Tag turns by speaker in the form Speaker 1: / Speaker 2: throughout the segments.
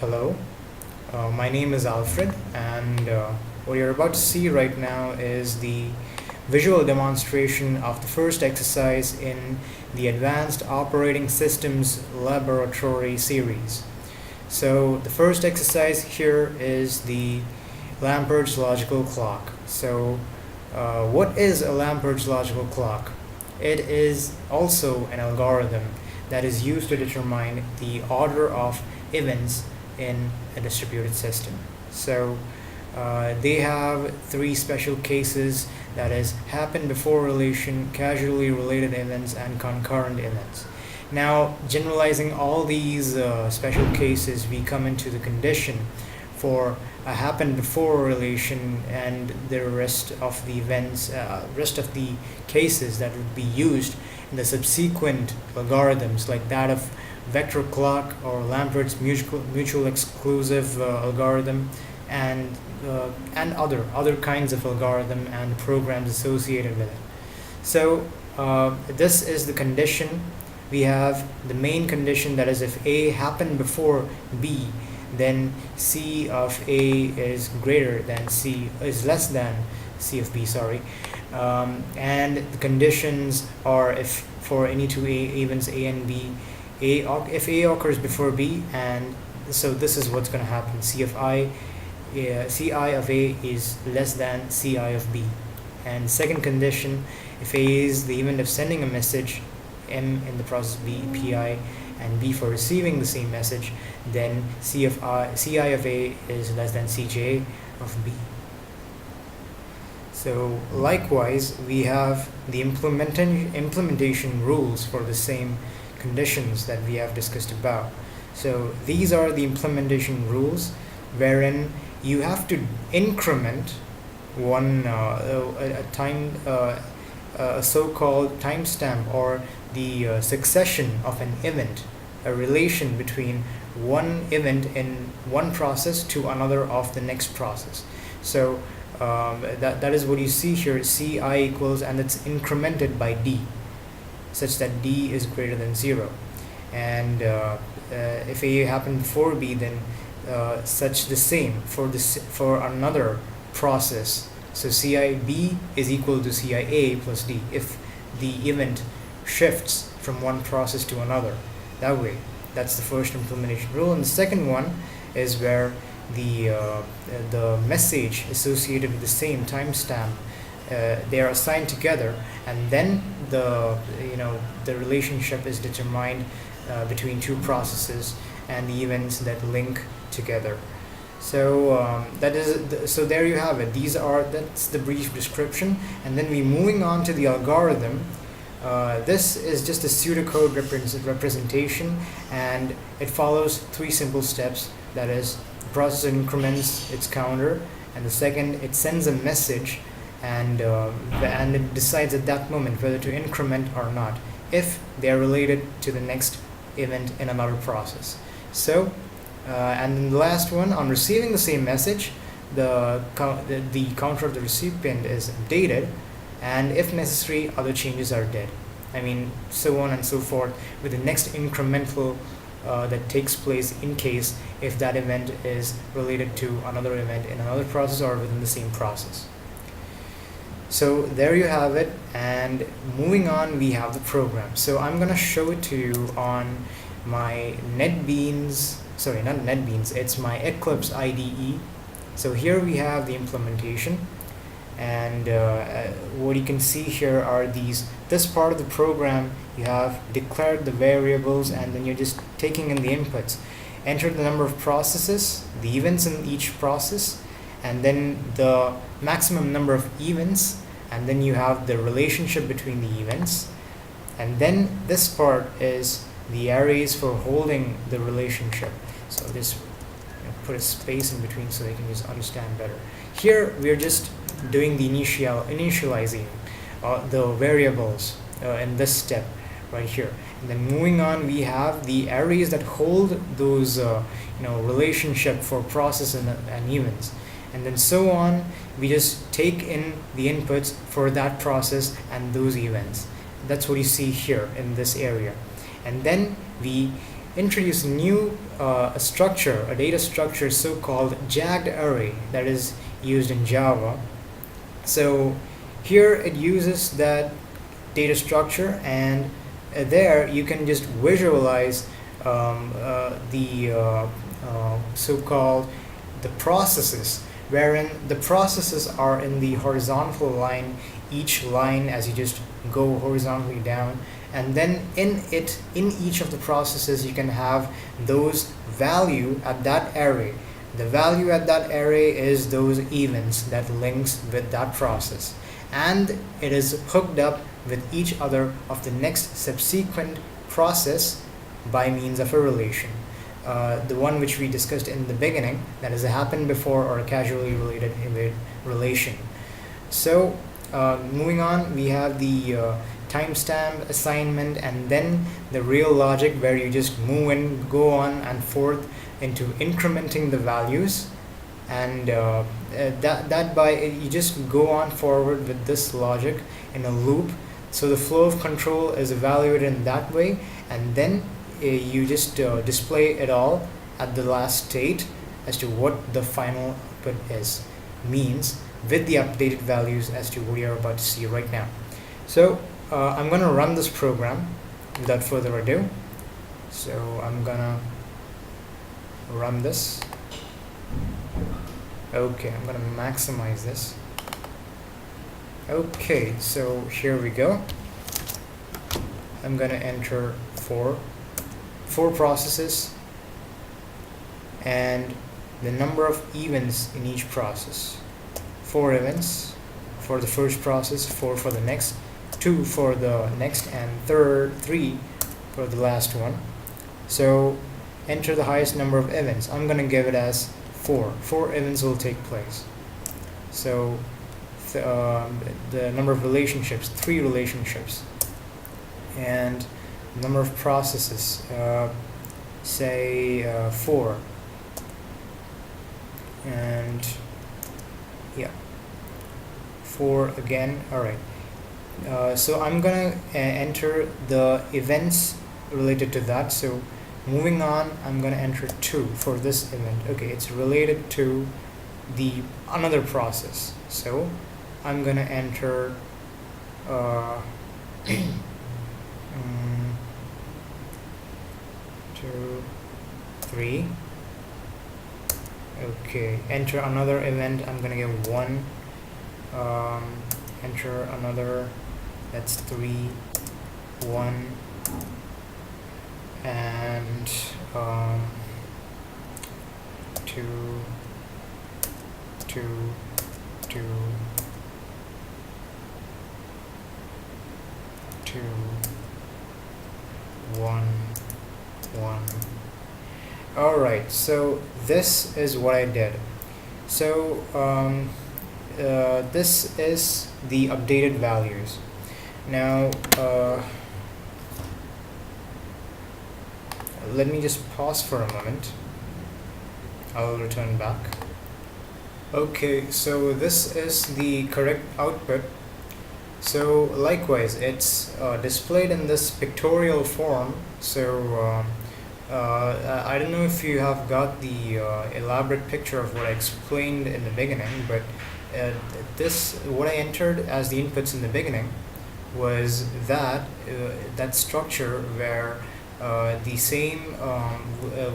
Speaker 1: Hello, my name is Alfred, and what you're about to see right now is the visual demonstration of the first exercise in the Advanced Operating Systems Laboratory series. So, the first exercise here is the Lamport's logical clock. So, what is a Lamport's logical clock? It is also an algorithm that is used to determine the order of events in a distributed system. So they have three special cases, that is happen before relation, causally related events, and concurrent events. Now, generalizing all these special cases, we come into the condition for a happen before relation and the rest of the events, rest of the cases that would be used in the subsequent algorithms, like that of vector clock or Lamport's mutual exclusive algorithm, and other kinds of algorithm and programs associated with it. So this is the condition. We have the main condition, that is, if A happened before B, then C of A is less than C of B, and the conditions are, if for any two events A and B, if A occurs before B, and so this is what's going to happen: Ci of A is less than Ci of B. And second condition, if A is the event of sending a message, M in the process B, Pi, and B for receiving the same message, then Ci of A is less than Cj of B. So likewise, we have the implementation rules for the same conditions that we have discussed about. So these are the implementation rules, wherein you have to increment a so-called timestamp, or the succession of an event, a relation between one event in one process to another of the next process. So that is what you see here. Ci equals, and it's incremented by d, such that d is greater than 0. And if A happened before B, then such the same for another process. So Cib is equal to Cia plus d if the event shifts from one process to another. That way, that's the first implementation rule. And the second one is where the message associated with the same timestamp, they are assigned together, and then the relationship is determined between two processes and the events that link together. So so there you have it. That's the brief description, and then we moving on to the algorithm. This is just a pseudocode representation, and it follows three simple steps. That is, the processor increments its counter, and the second, it sends a message, and it decides at that moment whether to increment or not, if they are related to the next event in another process. So and then the last one, on receiving the same message, the counter of the recipient is updated, and if necessary, other changes are dead. So on and so forth, with the next incremental that takes place in case if that event is related to another event in another process or within the same process. So there you have it, and moving on, we have the program. So I'm going to show it to you on my it's my Eclipse IDE. So here we have the implementation, and what you can see here are this part of the program. You have declared the variables, and then you're just taking in the inputs. Enter the number of processes, the events in each process, and then the maximum number of events, and then you have the relationship between the events. And then this part is the arrays for holding the relationship. So just put a space in between so they can just understand better. Here we are just doing the initializing the variables in this step right here. And then moving on, we have the arrays that hold those relationship for process and events. And then so on, we just take in the inputs for that process and those events. That's what you see here in this area. And then we introduce a new structure, a data structure so-called jagged array that is used in Java. So here it uses that data structure, and there you can just visualize the so-called the processes, wherein the processes are in the horizontal line, each line as you just go horizontally down, and then in each of the processes you can have those value at that array. The value at that array is those events that links with that process, and it is hooked up with each other of the next subsequent process by means of a relation. The one which we discussed in the beginning, that is a happen before or a casually related relation. So moving on, we have the timestamp assignment, and then the real logic where you just move and go on and forth into incrementing the values, and that by you just go on forward with this logic in a loop. So the flow of control is evaluated in that way, and then you just display it all at the last state as to what the final output is, means with the updated values as to what you're about to see right now. So I'm going to run this program without further ado. So I'm gonna run this. Okay, I'm gonna maximize this. Okay, so here we go. I'm gonna enter four processes and the number of events in each process. 4 events for the first process, 4 for the next, 2 for the next, and 3 for the last one. So enter the highest number of events. I'm gonna give it as 4. 4 events will take place. So the number of relationships, 3 relationships, and number of processes, say 4, and yeah, 4 again. All right. So I'm gonna enter the events related to that. So moving on, I'm gonna enter 2 for this event. Okay, it's related to the another process. So I'm gonna enter 2, 3. Okay, enter another event. I'm gonna get 1. Enter another. That's 3, 1, and 2, 2, 2, 2, 1, 1. All right, so this is what I did. So this is the updated values. Now let me just pause for a moment. I'll return back. Okay, so this is the correct output. So likewise, it's displayed in this pictorial form. So I don't know if you have got the elaborate picture of what I explained in the beginning, but what I entered as the inputs in the beginning was that that structure where the same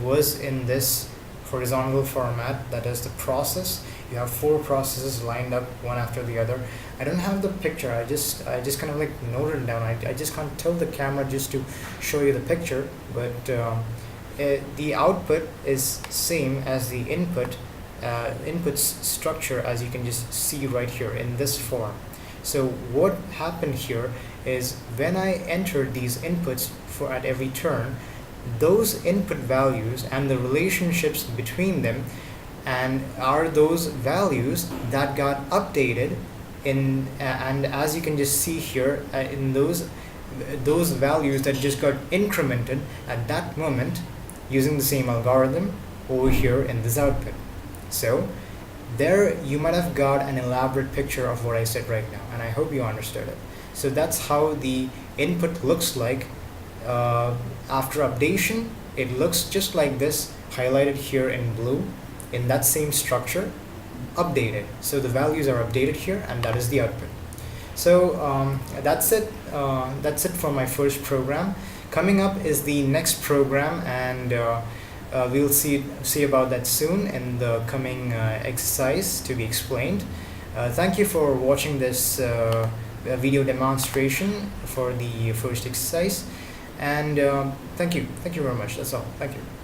Speaker 1: was in this horizontal format, that is the process. You have 4 processes lined up one after the other. I don't have the picture. I just kind of like noted it down. I just can't tilt the camera just to show you the picture, but the output is same as the inputs structure, as you can just see right here in this form. So what happened here is when I entered these inputs at every turn, those input values and the relationships between them and are those values that got updated in and as you can just see here in those values that just got incremented at that moment using the same algorithm over here in this output. So there you might have got an elaborate picture of what I said right now, and I hope you understood it. So that's how the input looks like after updation it looks just like this, highlighted here in blue, in that same structure, updated. So the values are updated here, and that is the output. So that's it. That's it for my first program. Coming up is the next program, and we'll see about that soon in the coming exercise to be explained. Thank you for watching this video demonstration for the first exercise, and thank you very much. That's all. Thank you.